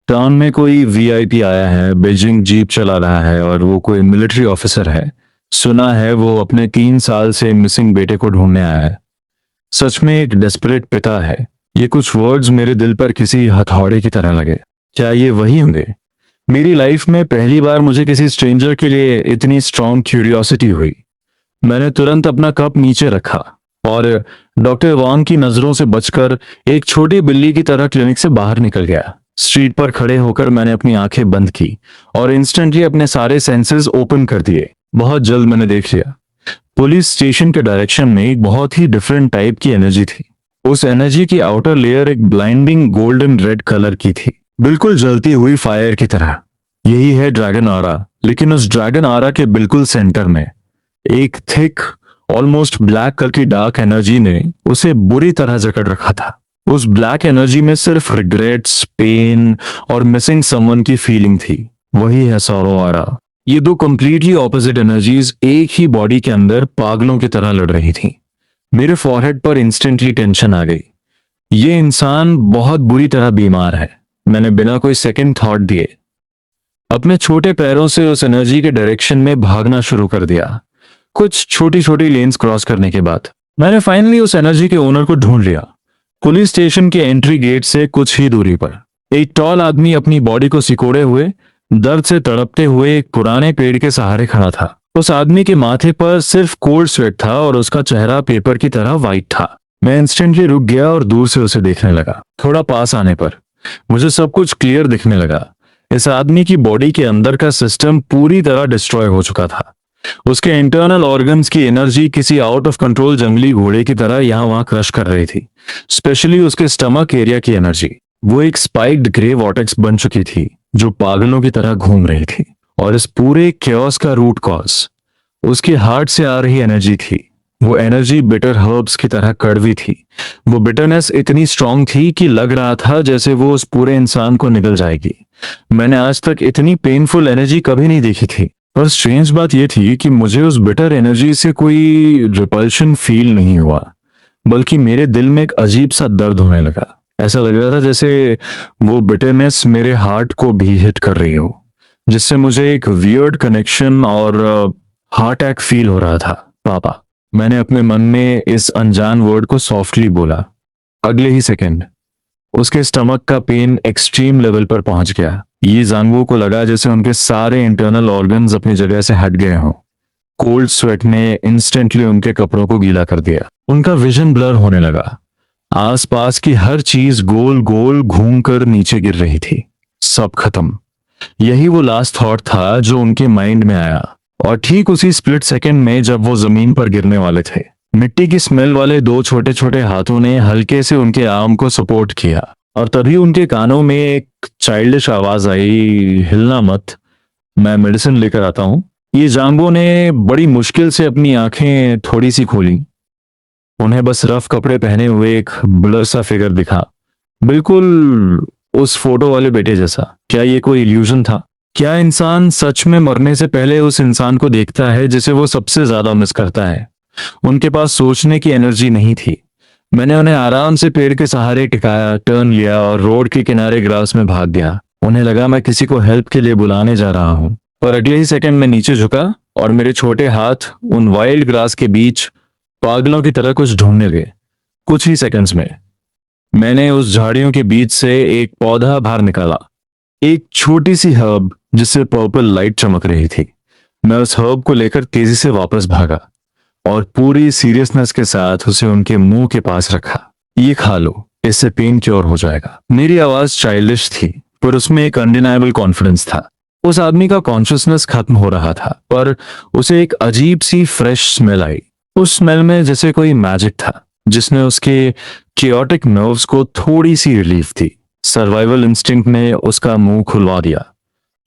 टाउन में कोई वीआईपी आया है, बीजिंग जीप चला रहा है और वो कोई मिलिट्री ऑफिसर है। सुना है वो अपने 3 साल से मिसिंग बेटे को ढूंढने आया है। सच में एक डेस्परेट पिता है। ये कुछ वर्ड्स मेरे दिल पर किसी हथौड़े की तरह लगे। क्या ये वही होंगे? मेरी लाइफ में पहली बार मुझे किसी स्ट्रेंजर के लिए इतनी स्ट्रॉन्ग क्यूरियोसिटी हुई। मैंने तुरंत अपना कप नीचे रखा और डॉक्टर वांग की नजरों से बचकर एक छोटी बिल्ली की तरह क्लिनिक से बाहर निकल गया। स्ट्रीट पर खड़े होकर मैंने अपनी आंखें बंद की और इंस्टेंटली अपने सारे सेंसेस ओपन कर दिए। बहुत जल्द मैंने देख लिया, पुलिस स्टेशन के डायरेक्शन में एक बहुत ही डिफरेंट टाइप की एनर्जी थी। उस एनर्जी की आउटर लेयर एक ब्लाइंडिंग गोल्डन रेड कलर की थी, बिल्कुल जलती हुई फायर की तरह। यही है ड्रैगन आरा। लेकिन उस ड्रैगन आरा के बिल्कुल सेंटर में एक थिक ऑलमोस्ट ब्लैक कलर की डार्क एनर्जी ने उसे बुरी तरह जकड़ रखा था। उस ब्लैक एनर्जी में सिर्फ रिग्रेट्स, पेन और मिसिंग समवन की फीलिंग थी। वही है सौरो आरा। ये दो कंप्लीटली ऑपोजिट एनर्जीज एक ही बॉडी के अंदर पागलों की तरह लड़ रही थी। मेरे फॉरहेड पर इंस्टेंटली टेंशन आ गई। ये इंसान बहुत बुरी तरह बीमार है। मैंने बिना कोई सेकंड थॉट दिए अपने छोटे पैरों से उस एनर्जी के डायरेक्शन में भागना शुरू कर दिया। कुछ छोटी छोटी लेन्स क्रॉस करने के बाद मैंने फाइनली उस एनर्जी के ओनर को ढूंढ लिया। पुलिस स्टेशन के एंट्री गेट से कुछ ही दूरी पर एक टॉल आदमी अपनी बॉडी को सिकोड़े हुए दर्द से तड़पते हुए एक पुराने पेड़ के सहारे खड़ा था। उस आदमी के माथे पर सिर्फ कोल्ड स्वेट था और उसका चेहरा पेपर की तरह वाइट था। मैं इंस्टेंटली रुक गया और दूर से उसे देखने लगा। थोड़ा पास आने पर मुझे सब कुछ क्लियर दिखने लगा। इस आदमी की बॉडी के अंदर का सिस्टम पूरी तरह डिस्ट्रॉय हो चुका था। उसके इंटरनल ऑर्गन्स की एनर्जी किसी आउट ऑफ कंट्रोल जंगली घोड़े की तरह यहाँ वहां क्रश कर रही थी। स्पेशली उसके स्टमक एरिया की एनर्जी, वो एक स्पाइक्ड ग्रे वॉर्टेक्स बन चुकी थी जो पागलों की तरह घूम रही थी। और इस पूरे क्योस का रूट कॉज उसके हार्ट से आ रही एनर्जी थी। वो एनर्जी बिटर हर्ब्स की तरह कड़वी थी। वो बिटरनेस इतनी स्ट्रांग थी कि लग रहा था जैसे वो उस पूरे इंसान को निगल जाएगी। मैंने आज तक इतनी पेनफुल एनर्जी कभी नहीं देखी थी। पर स्ट्रेंज बात यह थी कि मुझे उस बिटर एनर्जी से कोई रिपल्शन फील नहीं हुआ, बल्कि मेरे दिल में एक अजीब सा दर्द होने लगा। ऐसा लग रहा था जैसे वो बिटरनेस मेरे हार्ट को भी हिट कर रही हो, जिससे मुझे एक वियर्ड कनेक्शन और हार्ट अटैक फील हो रहा था। पापा, मैंने अपने मन में इस अनजान वर्ड को सॉफ्टली बोला। अगले ही सेकंड उसके स्टमक का पेन एक्सट्रीम लेवल पर पहुंच गया। ये जानवों को लगा जैसे उनके सारे इंटरनल ऑर्गन्स अपनी जगह से हट गए हों। कोल्ड स्वेट ने इंस्टेंटली उनके कपड़ों को गीला कर दिया। उनका विजन ब्लर होने लगा। आसपास की हर चीज गोल गोल घूमकर नीचे गिर रही थी। सब खत्म। यही वो लास्ट थॉट था जो उनके माइंड में आया। और ठीक उसी स्प्लिट सेकंड में जब वो जमीन पर गिरने वाले थे, मिट्टी की स्मेल वाले दो छोटे छोटे हाथों ने हल्के से उनके आर्म को सपोर्ट किया और तभी उनके कानों में एक चाइल्डिश आवाज आई, हिलना मत, मैं मेडिसिन लेकर आता हूं। ये जाम्बो ने बड़ी मुश्किल से अपनी आंखें थोड़ी सी खोली। उन्हें बस रफ कपड़े पहने हुए एक ब्लर सा फिगर दिखा, बिल्कुल उस फोटो वाले बेटे जैसा। क्या ये कोई इल्यूजन था? क्या इंसान सच में मरने से पहले उस इंसान को देखता है जिसे वो सबसे ज्यादा मिस करता है? उनके पास सोचने की एनर्जी नहीं थी। मैंने उन्हें आराम से पेड़ के सहारे टिकाया, टर्न लिया और रोड के किनारे ग्रास में भाग गया। उन्हें लगा मैं किसी को हेल्प के लिए बुलाने जा रहा हूं, पर अगले ही सेकंड में नीचे झुका और मेरे छोटे हाथ उन वाइल्ड ग्रास के बीच पागलों की तरह कुछ ढूंढने लगे। कुछ ही सेकंड्स में मैंने उस झाड़ियों के बीच से एक पौधा बाहर निकाला, एक छोटी सी हर्ब जिससे पर्पल लाइट चमक रही थी। मैं उस हर्ब को लेकर तेजी से वापस भागा और पूरी सीरियसनेस के साथ उसे उनके मुंह के पास रखा। ये खा लो, इससे पेन क्योर हो जाएगा। मेरी आवाज चाइल्डिश थी पर उसमें एक अनडिनाइबल कॉन्फिडेंस था। उस आदमी का कॉन्शियसनेस खत्म हो रहा था पर उसे एक अजीब सी फ्रेश स्मेल आई। उस स्मेल में जैसे कोई मैजिक था जिसने उसके chaotic नर्व्स को थोड़ी सी रिलीफ दी। सर्वाइवल इंस्टिंक्ट ने उसका मुंह खुलवा दिया।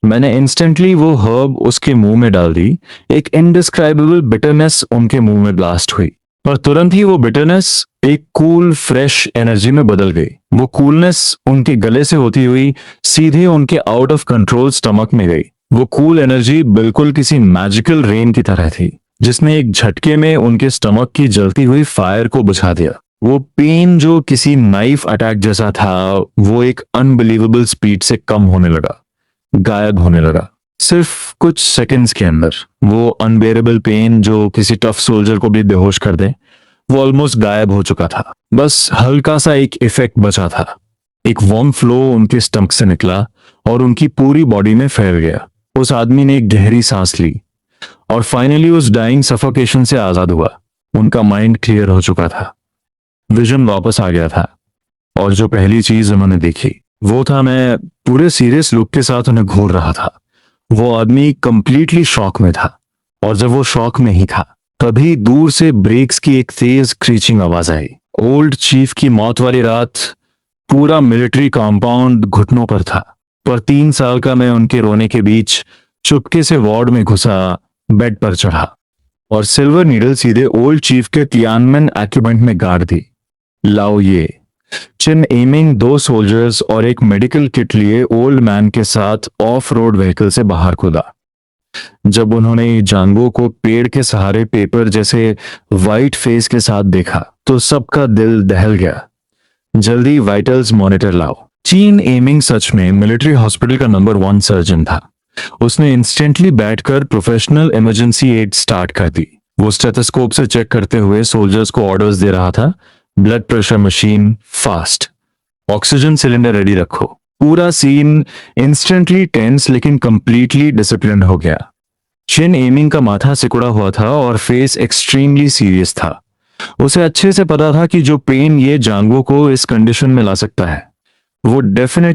मैंने इंस्टेंटली वो हर्ब उसके मुंह में डाल दी। एक इनडिस्क्राइबेबल बिटरनेस उनके मुंह में ब्लास्ट हुई और तुरंत ही वो बिटरनेस एक कूल फ्रेश एनर्जी में बदल गई। वो कूलनेस उनके गले से होती हुई सीधे उनके आउट ऑफ कंट्रोल स्टमक में गई। वो कूल एनर्जी बिल्कुल किसी मैजिकल रेन की तरह थी जिसने एक झटके में उनके स्टमक की जलती हुई फायर को बुझा दिया। वो पेन जो किसी नाइफ अटैक जैसा था वो एक अनबिलीवेबल स्पीड से कम होने लगा, गायब होने लगा। सिर्फ कुछ सेकंड्स के अंदर वो अनबेरेबल पेन जो किसी टफ सोल्जर को भी बेहोश कर दे वो ऑलमोस्ट गायब हो चुका था। बस हल्का सा एक इफेक्ट बचा था। एक वार्म फ्लो उनके स्टमक से निकला और उनकी पूरी बॉडी में फैल गया। उस आदमी ने एक गहरी सांस ली और फाइनली उस डाइंग सफोकेशन से आजाद हुआ। उनका माइंड क्लियर हो चुका था, विजन वापस आ गया था और जो पहली चीज उन्होंने देखी वो था मैं पूरे सीरियस लुक के साथ उन्हें घूर रहा था। वो आदमी कंप्लीटली शॉक में था और जब वो शॉक में ही था तभी दूर से ब्रेक्स की एक तेज क्रीचिंग आवाज आई। ओल्ड चीफ की मौत वाली रात पूरा मिलिट्री कंपाउंड घुटनों पर था, पर 3 साल का मैं उनके रोने के बीच चुपके से वार्ड में घुसा, बेड पर चढ़ा और सिल्वर नीडल सीधे ओल्ड चीफ के तियानमेन एक्यूपमेंट में गाड़ दी। लाओ ये चिन एमिंग 2 सोल्जर्स और एक मेडिकल किट लिए ओल्ड मैन के साथ ऑफ रोड व्हीकल से बाहर कूदा। जब उन्होंने जानबो को पेड़ के सहारे पेपर जैसे वाइट फेस के साथ देखा तो सबका दिल दहल गया। जल्दी वाइटल्स मॉनिटर लाओ। चीन एमिंग सच में मिलिट्री हॉस्पिटल का नंबर 1 सर्जन था। उसने इंस्टेंटली बैठकर प्रोफेशनल इमरजेंसी एड स्टार्ट कर दी। वो स्टेथोस्कोप से चेक करते हुए सोल्जर्स को ऑर्डर्स दे रहा था। Blood pressure machine fast, oxygen cylinder ready रखो, पूरा सीन इंस्टेंटली टेंस लेकिन कंप्लीटली डिसिप्लिन हो गया। चिन एमिंग का माथा सिकुड़ा हुआ था और फेस एक्सट्रीमली सीरियस था। उसे अच्छे से पता था कि जो पेन ये जांगवो को इस कंडीशन में ला सकता है वो डेफिनेटली